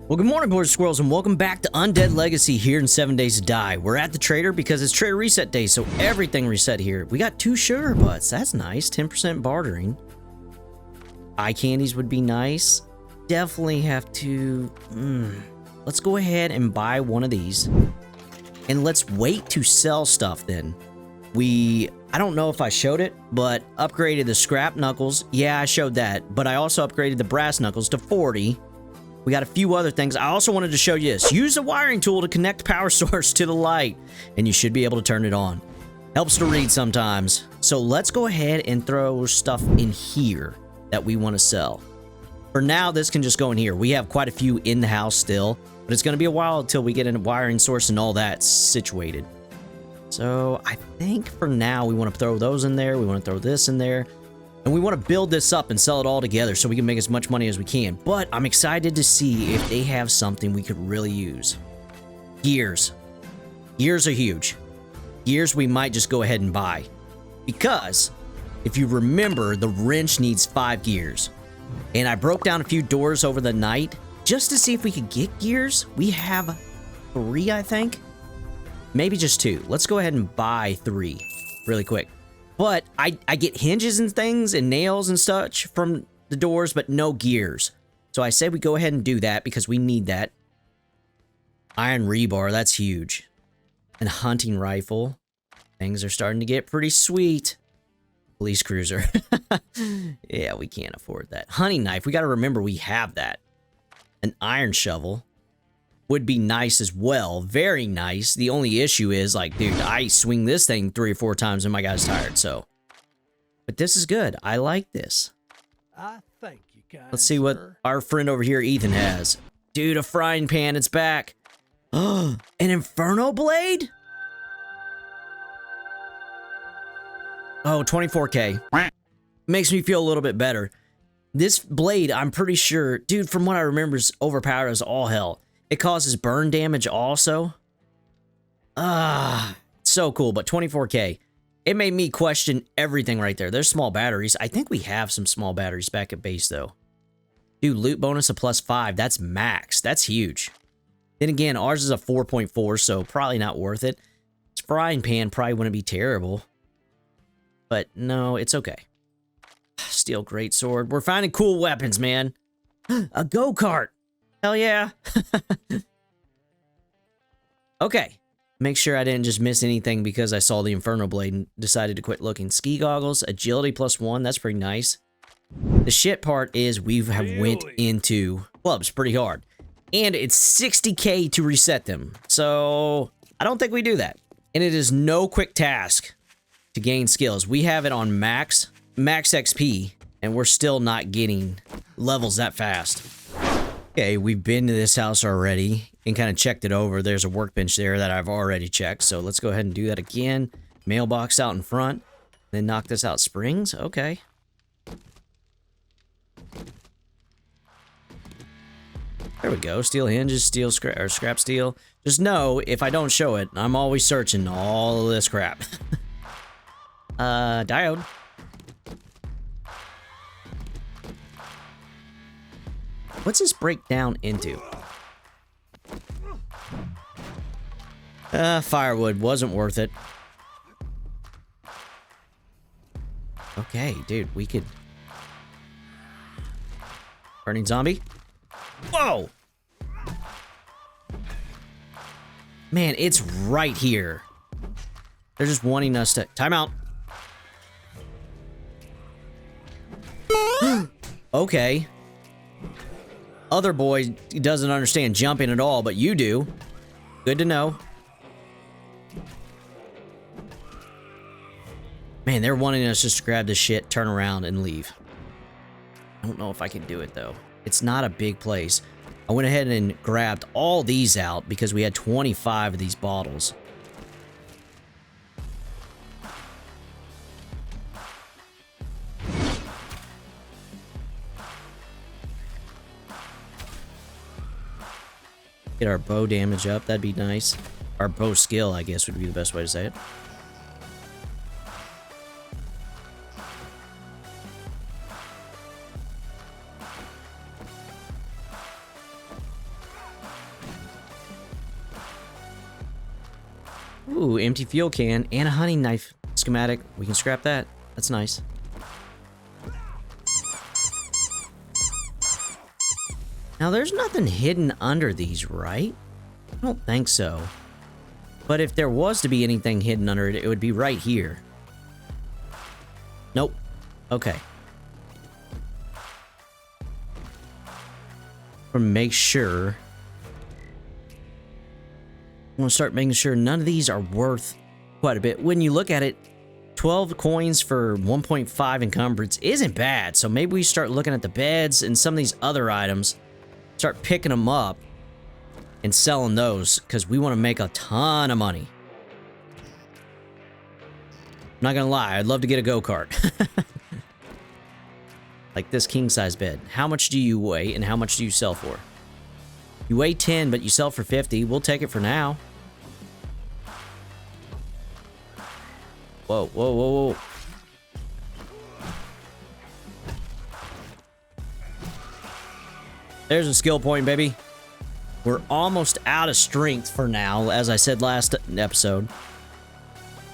Well, good morning, boys and squirrels, and welcome back to Undead Legacy here in 7 Days to Die. We're at the trader because it's trader reset day, so everything reset here. We got 2 sugar butts. That's nice. 10% bartering. Eye candies would be nice. Definitely have to... Let's go ahead and buy one of these. And let's wait to sell stuff then. I don't know if I showed it, but upgraded the scrap knuckles. Yeah, I showed that. But I also upgraded the brass knuckles to 40. We got a few other things. I also wanted to show you this. Use the wiring tool to connect power source to the light, and you should be able to turn it on. Helps to read sometimes. So let's go ahead and throw stuff in here that we want to sell. For now, this can just go in here. We have quite a few in the house still, but it's going to be a while until we get a wiring source and all that situated. So I think for now, we want to throw those in there. We want to throw this in there. And we want to build this up and sell it all together so we can make as much money as we can. But I'm excited to see if they have something we could really use. Gears. Gears are huge. Gears we might just go ahead and buy. Because, if you remember, the wrench needs 5 gears. And I broke down a few doors over the night just to see if we could get gears. We have 3, I think. Maybe just 2. Let's go ahead and buy 3 really quick. But I get hinges and things and nails and such from the doors, but no gears. So I said we go ahead and do that because we need that. Iron rebar, that's huge. And hunting rifle. Things are starting to get pretty sweet. Police cruiser. Yeah, we can't afford that. Hunting knife, we got to remember we have that. An iron shovel would be nice as well. Very nice. The only issue is, like, dude, I swing this thing 3 or 4 times and my guy's tired, so. But this is good. I like this. I thank you, kind Let's see what our friend over here, Ethan, has. Dude, a frying pan. It's back. An inferno blade? Oh, 24K. Makes me feel a little bit better. This blade, I'm pretty sure, dude, from what I remember, is overpowered as all hell. It causes burn damage also. So cool, but 24K. It made me question everything right there. There's small batteries. I think we have some small batteries back at base, though. Dude, loot bonus of +5. That's max. That's huge. Then again, ours is a 4.4, so probably not worth it. This frying pan probably wouldn't be terrible. But no, it's okay. Steel greatsword. We're finding cool weapons, man. A go-kart. Hell yeah. Okay. Make sure I didn't just miss anything because I saw the Inferno Blade and decided to quit looking. Ski goggles, agility +1. That's pretty nice. The shit part is we have went into clubs pretty hard. And it's 60K to reset them. So I don't think we do that. And it is no quick task to gain skills. We have it on max XP, and we're still not getting levels that fast. Okay, we've been to this house already and kind of checked it over. There's a workbench there that I've already checked, so let's go ahead and do that again. Mailbox out in front, then knock this out. Springs, okay. There we go. Steel hinges, steel scrap steel. Just know, if I don't show it, I'm always searching all of this crap. Diode. What's this break down into? Firewood wasn't worth it. Okay, dude, we could... Burning zombie? Whoa! Man, it's right here. They're just wanting us to... Time out. Okay. Other boy doesn't understand jumping at all, but you do. Good to know. Man, they're wanting us just to grab this shit, turn around, and leave. I don't know if I can do it, though. It's not a big place. I went ahead and grabbed all these out because we had 25 of these bottles. Get our bow damage up, that'd be nice. Our bow skill, I guess, would be the best way to say it. Ooh, empty fuel can and a hunting knife schematic. We can scrap that. That's nice. Now, there's nothing hidden under these, right? I don't think so. But if there was to be anything hidden under it, it would be right here. Nope. Okay. I'm gonna make sure. I'm gonna start making sure none of these are worth quite a bit. When you look at it, 12 coins for 1.5 encumbrance isn't bad. So maybe we start looking at the beds and some of these other items. Start picking them up and selling those because we want to make a ton of money. I'm not gonna lie, I'd love to get a go-kart. Like this king-size bed. How much do you weigh and how much do you sell for? You weigh 10, but you sell for 50. We'll take it for now. Whoa, whoa, whoa, whoa. There's a skill point, baby. We're almost out of strength for now, as I said last episode.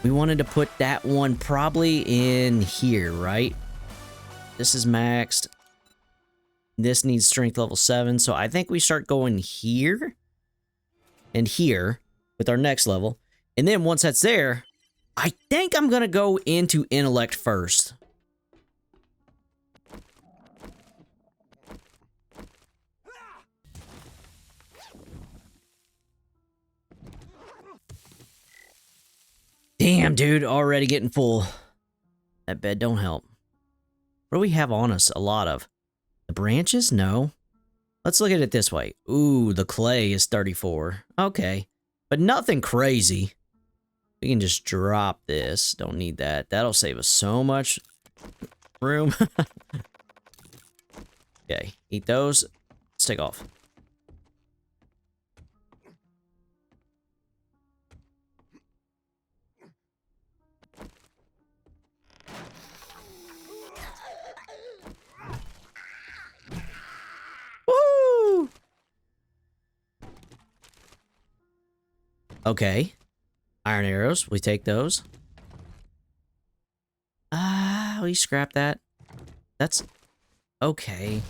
We wanted to put that one probably in here, right? This is maxed. This needs strength level 7, so I think we start going here and here with our next level. And then once that's there, I think I'm going to go into intellect first. Damn, dude, already getting full. That bed don't help. What do we have on us? A lot of. The branches? No. Let's look at it this way. Ooh, the clay is 34. Okay. But nothing crazy. We can just drop this. Don't need that. That'll save us so much room. Okay, eat those. Let's take off. Woo! Okay. Iron arrows, we take those. We scrap that. That's okay.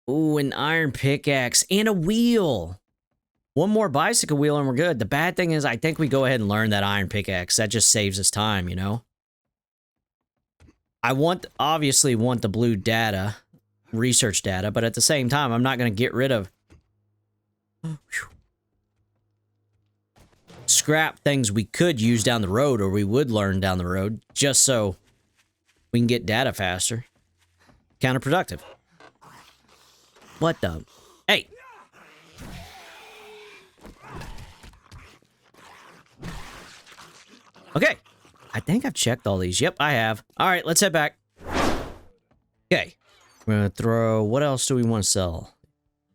Ooh, an iron pickaxe and a wheel. One more bicycle wheel and we're good. The bad thing is I think we go ahead and learn that iron pickaxe. That just saves us time, you know? I obviously want the blue data, research data, but at the same time, I'm not going to get rid of scrap things we could use down the road or we would learn down the road just so we can get data faster. Counterproductive. What the? Hey! Okay. I think I've checked all these. Yep, I have. All right, let's head back. Okay. We're going to throw... What else do we want to sell?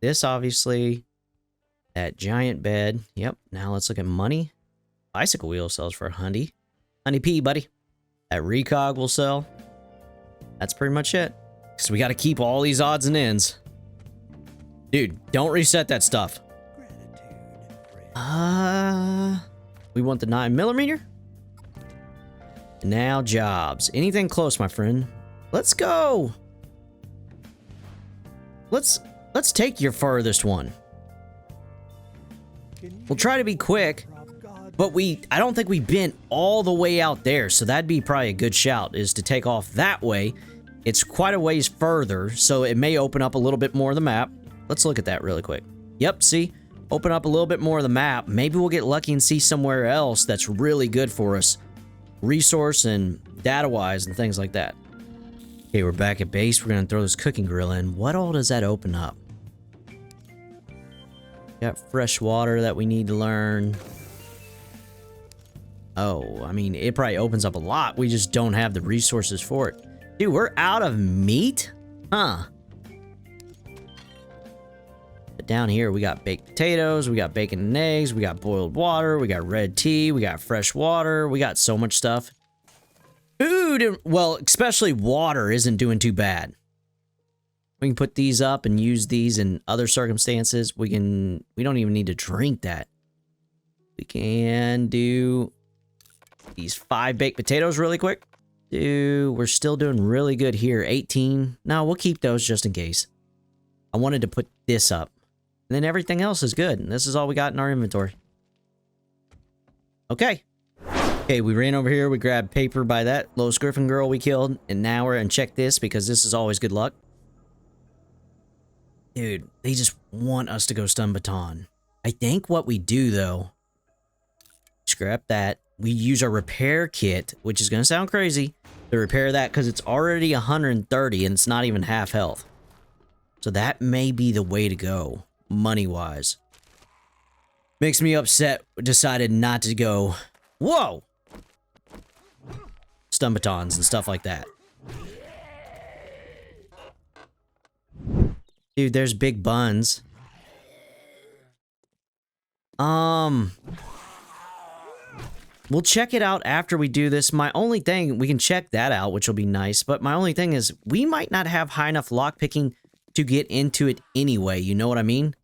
This, obviously. That giant bed. Yep. Now let's look at money. Bicycle wheel sells for a hundy. Hundy P, buddy. That recog will sell. That's pretty much it. So we got to keep all these odds and ends. Dude, don't reset that stuff. We want the 9mm. Now jobs. Anything close, my friend. Let's go. Let's take your furthest one. We'll try to be quick, but I don't think we've been all the way out there, so that'd be probably a good shout, is to take off that way. It's quite a ways further, so it may open up a little bit more of the map. Let's look at that really quick. Yep, see? Open up a little bit more of the map. Maybe we'll get lucky and see somewhere else that's really good for us. Resource and data-wise and things like that. Okay, we're back at base. We're going to throw this cooking grill in. What all does that open up? Got fresh water that we need to learn. Oh, I mean, it probably opens up a lot. We just don't have the resources for it. Dude, we're out of meat? Huh. But down here, we got baked potatoes, we got bacon and eggs, we got boiled water, we got red tea, we got fresh water, we got so much stuff. Food, well, especially water isn't doing too bad. We can put these up and use these in other circumstances. We don't even need to drink that. We can do these 5 baked potatoes really quick. Dude, we're still doing really good here. 18. No, we'll keep those just in case. I wanted to put this up. And then everything else is good. And this is all we got in our inventory. Okay. Okay, we ran over here. We grabbed paper by that Lois Griffin girl we killed. And now we're going to check this because this is always good luck. Dude, they just want us to go stun baton. I think what we do, though... Scrap that. We use our repair kit, which is going to sound crazy, to repair that because it's already 130 and it's not even half health. So that may be the way to go, money-wise. Makes me upset, decided not to go, whoa! Stun batons and stuff like that. Dude, there's big buns. We'll check it out after we do this. My only thing, we can check that out, which will be nice. But my only thing is, we might not have high enough lockpicking to get into it anyway. You know what I mean?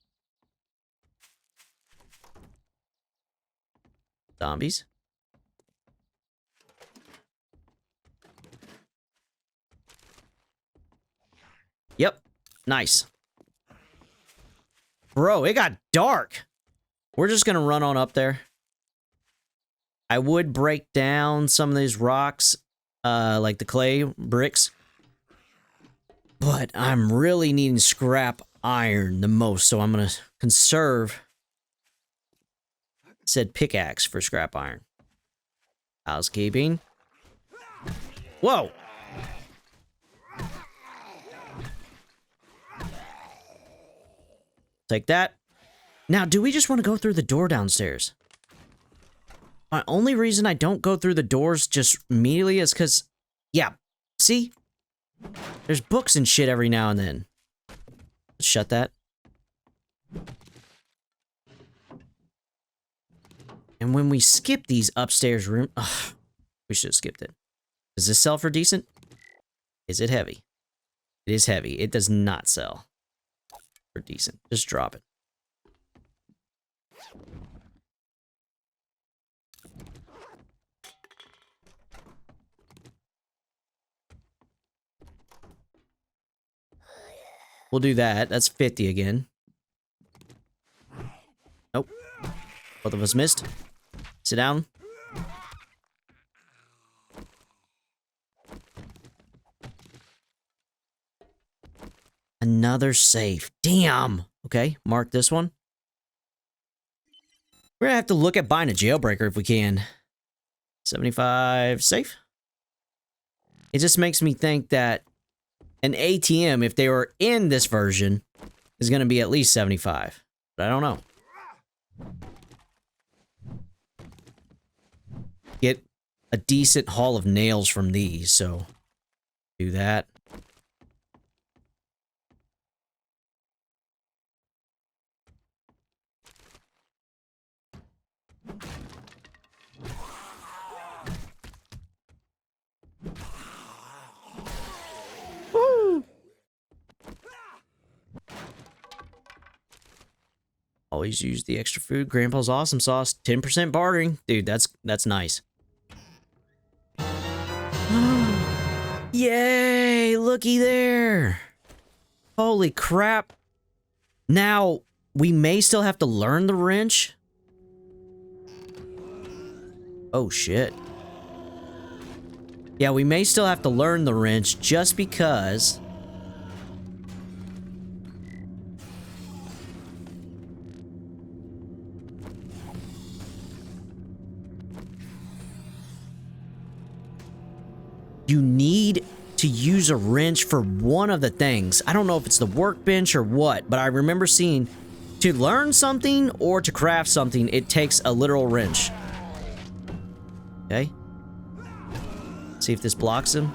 Zombies. Yep. Nice. Bro, it got dark. We're just gonna run on up there. I would break down some of these rocks, like the clay bricks. But I'm really needing scrap iron the most, so I'm going to conserve said pickaxe for scrap iron. Housekeeping. Whoa! Take that. Now, do we just want to go through the door downstairs? My only reason I don't go through the doors just immediately is because, yeah, see? There's books and shit every now and then. Let's shut that. And when we skip these upstairs rooms, we should have skipped it. Does this sell for decent? Is it heavy? It is heavy. It does not sell for decent. Just drop it. We'll do that. That's 50 again. Nope. Both of us missed. Sit down. Another safe. Damn. Okay, mark this one. We're gonna have to look at buying a jailbreaker if we can. 75 safe. It just makes me think that an ATM, if they were in this version, is going to be at least 75. But I don't know. Get a decent haul of nails from these, so do that. Woo! Always use the extra food. Grandpa's awesome sauce. 10% bartering. Dude, that's nice. Yay! Looky there. Holy crap. Now, we may still have to learn the wrench. Oh, shit. Yeah, we may still have to learn the wrench just because... you need to use a wrench for one of the things. I don't know if it's the workbench or what, but I remember seeing to learn something or to craft something, it takes a literal wrench. Okay. See if this blocks him.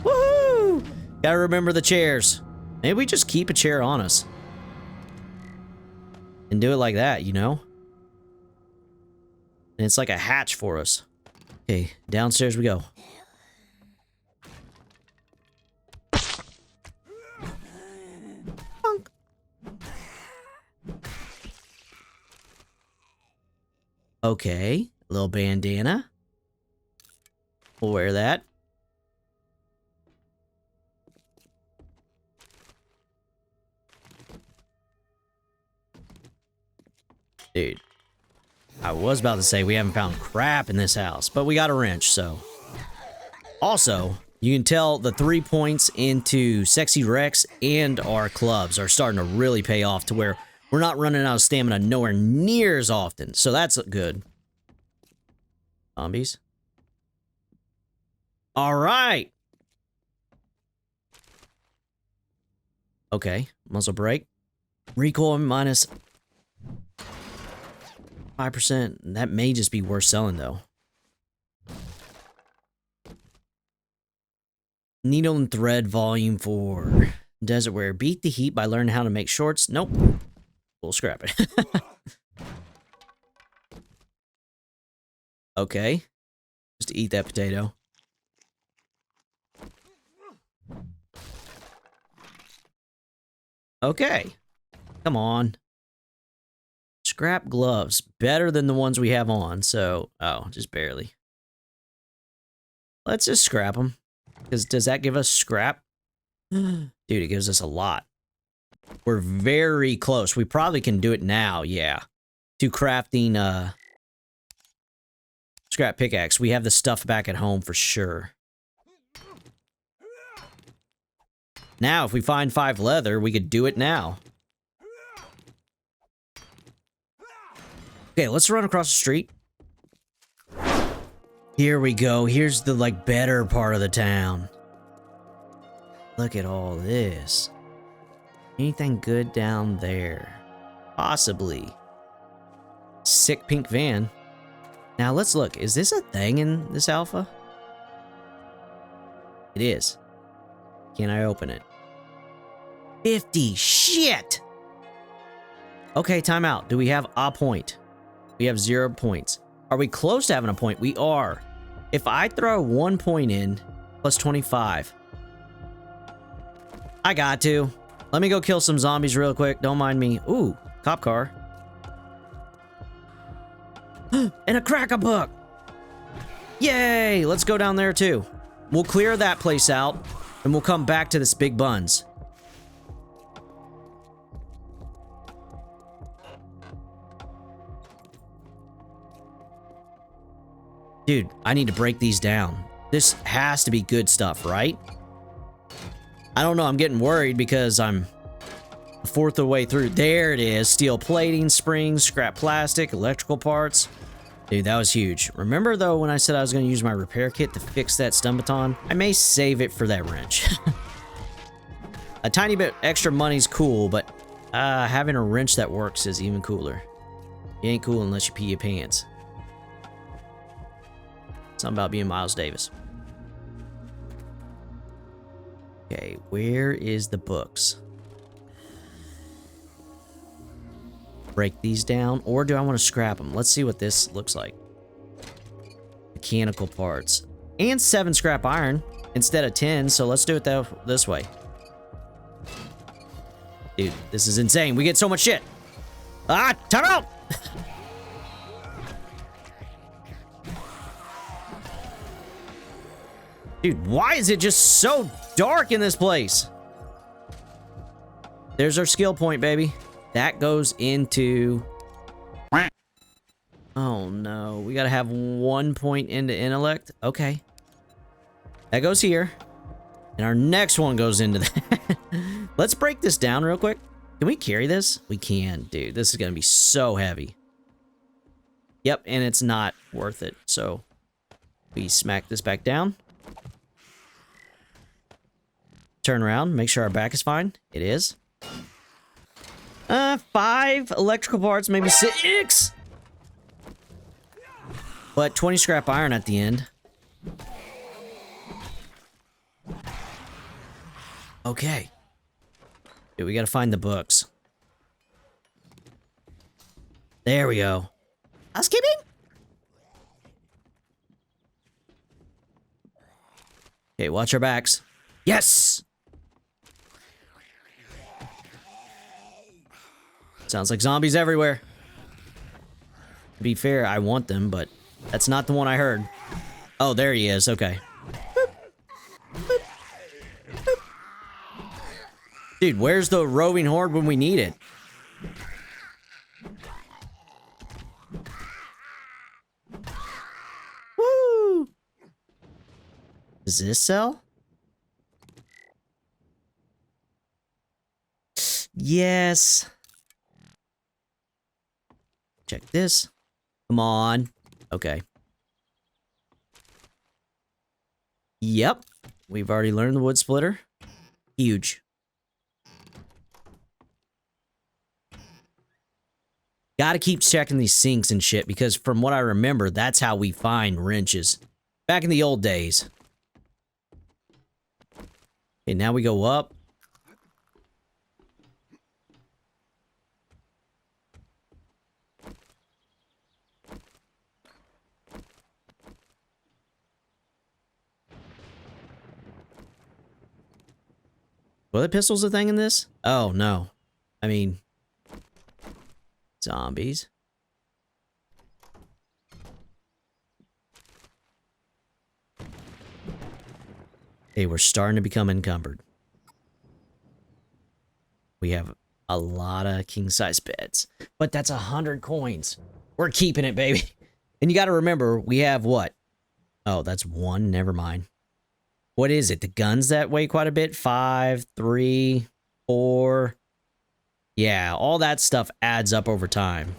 Woohoo! Gotta remember the chairs. Maybe we just keep a chair on us. And do it like that, you know? And it's like a hatch for us. Okay, downstairs we go. Okay, a little bandana. We'll wear that. Dude, I was about to say we haven't found crap in this house, but we got a wrench, so. Also, you can tell the 3 points into Sexy Rex and our clubs are starting to really pay off to where we're not running out of stamina nowhere near as often, so that's good. Zombies. Alright! Okay, muzzle brake. Recoil minus 5%. That may just be worth selling, though. Needle and thread volume 4. Desert wear. Beat the heat by learning how to make shorts. Nope. We'll scrap it. Okay. Just eat that potato. Okay. Come on. Scrap gloves. Better than the ones we have on, so... Oh, just barely. Let's just scrap them. Because does that give us scrap? Dude, it gives us a lot. We're very close. We probably can do it now, yeah. To crafting, scrap pickaxe. We have the stuff back at home for sure. Now, if we find 5 leather, we could do it now. Okay, let's run across the street. Here we go. Here's the, like, better part of the town. Look at all this. Anything good down there? Possibly. Sick pink van. Now, let's look. Is this a thing in this alpha? It is. Can I open it? 50! Shit! Okay, time out. Do we have a point? We have 0 points. Are we close to having a point? We are. If I throw 1 point in, plus 25. I got to. Let me go kill some zombies real quick. Don't mind me. Ooh, cop car. And a cracker book! Yay! Let's go down there too. We'll clear that place out, and we'll come back to this big buns. Dude, I need to break these down. This has to be good stuff, right? I don't know, I'm getting worried because I'm a fourth of the way through. There it is. Steel plating, springs, scrap plastic, electrical parts. Dude, that was huge. Remember, though, when I said I was going to use my repair kit to fix that stun baton? I may save it for that wrench. A tiny bit extra money's cool, but having a wrench that works is even cooler. You ain't cool unless you pee your pants. Something about being Miles Davis. Okay, where is the books? Break these down, or do I want to scrap them? Let's see what this looks like. Mechanical parts. And 7 scrap iron instead of 10, so let's do it this way. Dude, this is insane. We get so much shit. Ah, time out! Dude, why is it just so dark in this place? There's our skill point, baby. That goes into... Oh, no. We gotta have 1 point into intellect. Okay. That goes here. And our next one goes into that. Let's break this down real quick. Can we carry this? We can, dude. This is gonna be so heavy. Yep, and it's not worth it. So, we smack this back down. Turn around, make sure our back is fine. It is. 5 electrical parts, maybe 6. But 20 scrap iron at the end. Okay. Dude, we gotta find the books. There we go. Housekeeping? Okay, watch our backs. Yes! Sounds like zombies everywhere. be fair, I want them, but that's not the one I heard. Oh, there he is. Okay. Dude, where's the roving horde when we need it? Woo! Does this sell? Yes. Check this. Come on. Okay. Yep. We've already learned the wood splitter. Huge. Gotta keep checking these sinks and shit, because from what I remember, that's how we find wrenches. Back in the old days. Okay, now we go up. Were the pistols a thing in this? Oh, no. I mean... zombies. Okay, we're starting to become encumbered. We have a lot of king-size beds. But that's 100 coins. We're keeping it, baby. And you gotta remember, we have what? Oh, that's 1. Never mind. What is it? The guns that weigh quite a bit? 5, 3, 4. Yeah, all that stuff adds up over time.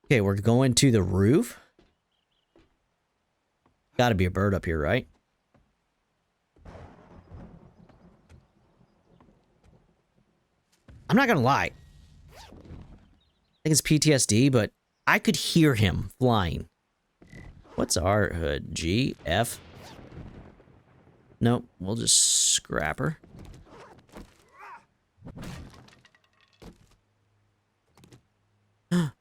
Okay, we're going to the roof. Gotta be a bird up here, right? I'm not gonna lie. I think it's PTSD, but I could hear him flying. What's our hood? G? F? Nope, we'll just scrap her.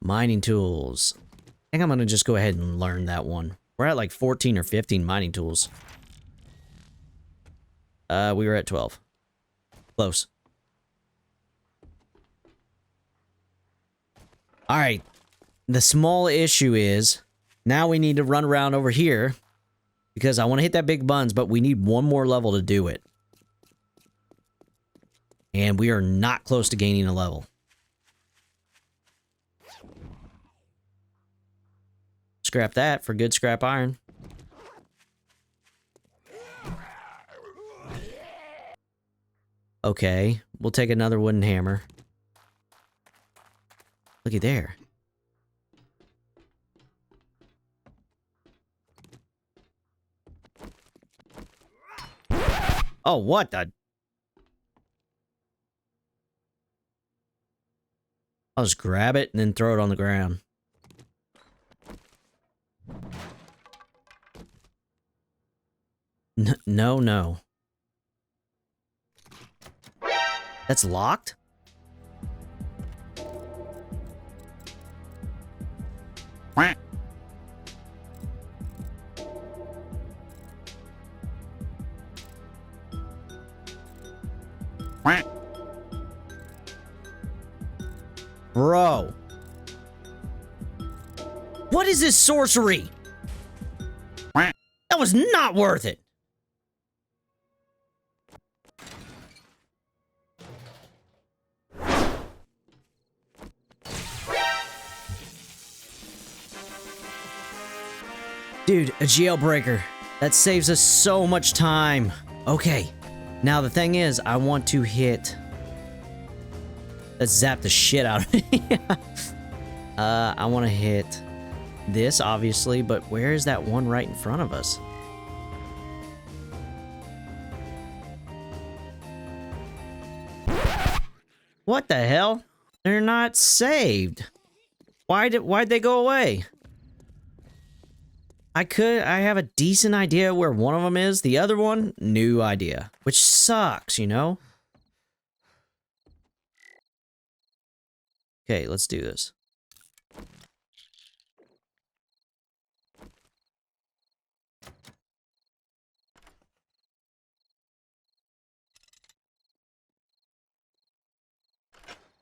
Mining tools. I think I'm gonna just go ahead and learn that one. We're at like 14 or 15 mining tools. We were at 12. Close. Alright. The small issue is, now we need to run around over here, because I want to hit that big buns, but we need one more level to do it. And we are not close to gaining a level. Scrap that for good scrap iron. Okay, we'll take another wooden hammer. Looky there. Oh, what the? I'll just grab it and then throw it on the ground. No, no. That's locked? Bro. What is this sorcery? That was not worth it. Dude, a jailbreaker. That saves us so much time. Okay. Now the thing is, I want to hit... Let's zap the shit out of it. I want to hit this, obviously, but where is that one right in front of us? What the hell? They're not saved. Why'd they go away? I have a decent idea where one of them is. The other one, new idea. Which sucks, you know? Okay, let's do this.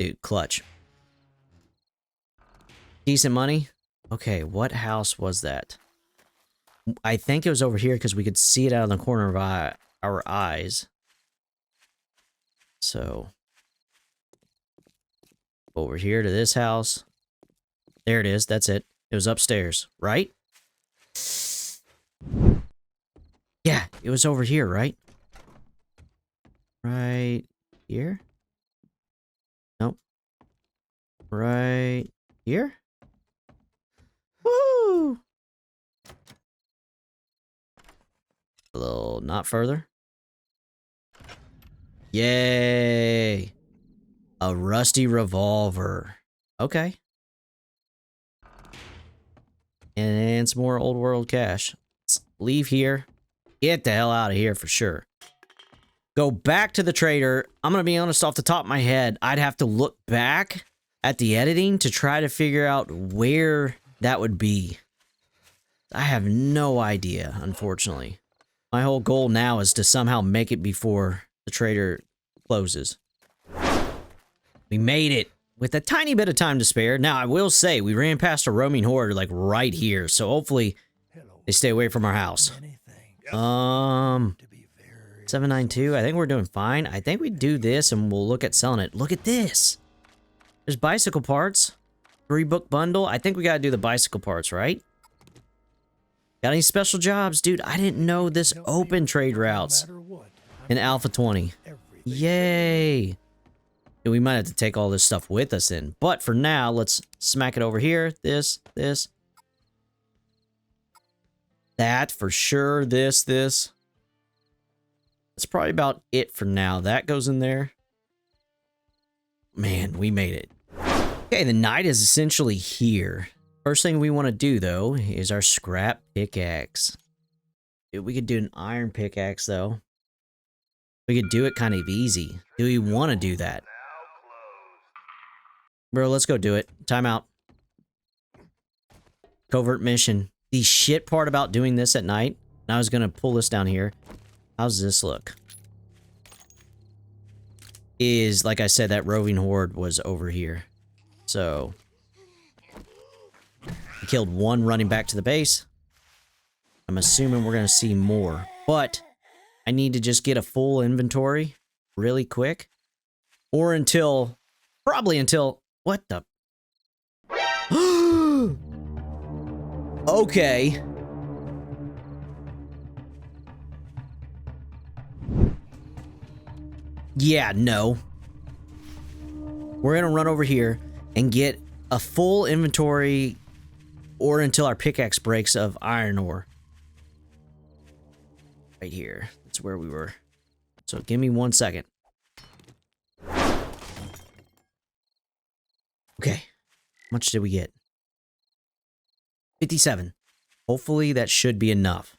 Dude, clutch. Decent money. Okay, what house was that? I think it was over here because we could see it out of the corner of our eyes. So, over here to this house. There it is. That's it. It was upstairs, right? Yeah, it was over here, right? Right here? Nope. Right here? Woo! A little not further. Yay! A rusty revolver. Okay. And some more old world cash. Let's leave here. Get the hell out of here for sure. Go back to the trader. I'm gonna be honest, off the top of my head, I'd have to look back at the editing to try to figure out where that would be. I have no idea, unfortunately. My whole goal now is to somehow make it before the trader closes. We made it with a tiny bit of time to spare. Now, I will say, we ran past a roaming horde like right here, so hopefully they stay away from our house. 792, I think we're doing fine. I think we do this and we'll look at selling it. Look at this. There's bicycle parts. 3-book bundle. I think we gotta do the bicycle parts, right? Got any special jobs? Dude, I didn't know this open trade routes in Alpha 20. Yay! We might have to take all this stuff with us in. But for now, let's smack it over here. This. That for sure. This. That's probably about it for now. That goes in there. Man, we made it. Okay, the night is essentially here. First thing we want to do, though, is our scrap pickaxe. We could do an iron pickaxe, though. We could do it kind of easy. Do we want to do that? Bro, let's go do it. Time out. Covert mission. The shit part about doing this at night, and I was going to pull this down here. How's this look? Is, like I said, that roving horde was over here. So, we killed one running back to the base. I'm assuming we're going to see more. But, I need to just get a full inventory really quick. Or until, probably until, what the? Okay. Yeah, no. We're gonna run over here and get a full inventory or until our pickaxe breaks of iron ore. Right here. That's where we were. So give me 1 second. Okay. How much did we get? 57. Hopefully that should be enough.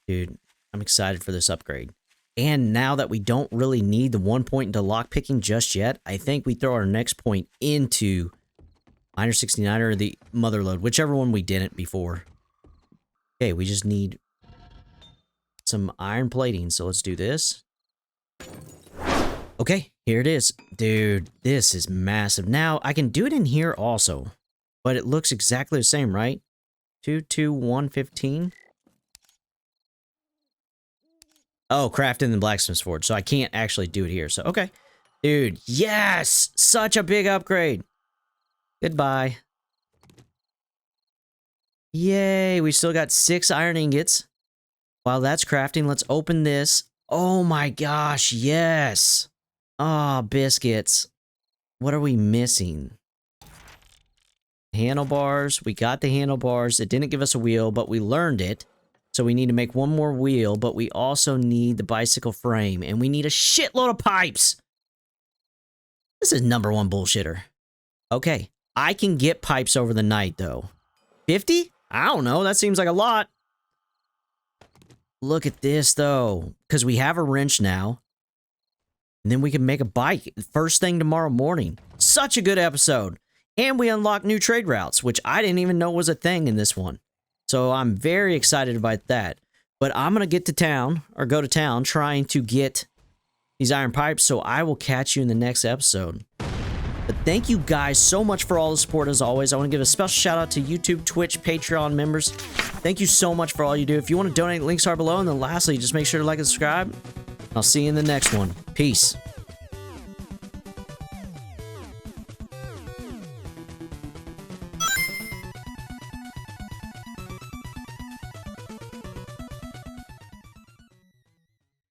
Dude, I'm excited for this upgrade. And now that we don't really need the 1 point into lockpicking just yet, I think we throw our next point into Miner 69 or the Motherlode, whichever one we didn't before. Okay, we just need some iron plating, so let's do this. Okay, here it is. Dude, this is massive. Now, I can do it in here also, but it looks exactly the same, right? 22115. Oh, crafted in the blacksmith's forge, so I can't actually do it here. So, okay. Dude, yes! Such a big upgrade. Goodbye. Yay, we still got 6 iron ingots. While that's crafting, let's open this. Oh my gosh, yes! Ah, biscuits. What are we missing? Handlebars. We got the handlebars. It didn't give us a wheel, but we learned it. So we need to make one more wheel, but we also need the bicycle frame, and we need a shitload of pipes. This is #1 bullshitter. Okay, I can get pipes over the night, though. 50? I don't know, that seems like a lot. Look at this, though, because we have a wrench now. And then we can make a bike first thing tomorrow morning. Such a good episode. And we unlock new trade routes, which I didn't even know was a thing in this one. So I'm very excited about that. But I'm going to get to town, or go to town, trying to get these iron pipes. So I will catch you in the next episode. Thank you guys so much for all the support as always. I want to give a special shout out to YouTube, Twitch, Patreon members. Thank you so much for all you do. If you want to donate, links are below. And then lastly, just make sure to like and subscribe. I'll see you in the next one. Peace.